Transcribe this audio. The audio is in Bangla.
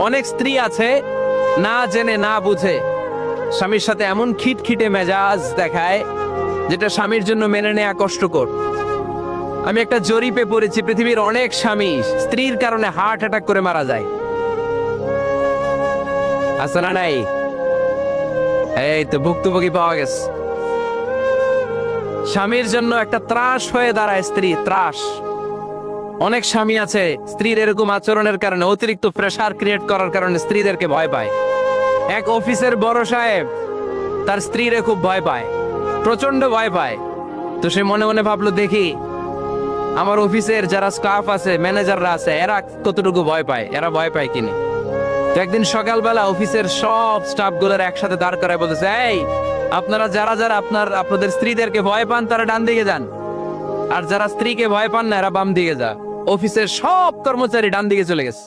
অনেক স্ত্রী আছে না জেনে না বুঝে স্বামীর সাথে এমন খিটখিটে মেজাজ দেখায় যেটা স্বামীর জন্য মেনে নেওয়া কষ্টকর। আমি একটা জরিপে পড়েছি, পৃথিবীর অনেক স্বামী স্ত্রীর কারণে হার্ট অ্যাটাক করে মারা যায়। আছে না নাই? এই তো ভুক্তভোগী পাওয়া গেছে। স্বামীর জন্য একটা ত্রাস হয়ে দাঁড়ায় স্ত্রী, ত্রাস। অনেক স্বামী আছে স্ত্রীর এরকম আচরণের কারণে, অতিরিক্ত প্রেসার ক্রিয়েট করার কারণে স্ত্রীদেরকে ভয় পায়। এক অফিসের বড় সাহেব তার স্ত্রীরে খুব ভয় পায়, প্রচন্ড ভয় পায়। তো সে মনে মনে ভাবলো, দেখি আমার অফিসের যারা স্টাফ আছে, ম্যানেজাররা আছে, এরা কতটুকু ভয় পায়, এরা ভয় পায় কিনা। তো একদিন সকালবেলা অফিসের সব স্টাফ গুলোর একসাথে দাঁড় করায় বলতেছে, এই আপনারা যারা যারা আপনাদের স্ত্রীদেরকে ভয় পান তারা ডান দিকে যান, আর যারা স্ত্রীকে ভয় পান না এরা বাম দিকে যা। অফিসের সব কর্মচারী ডান দিকে চলে গেছে।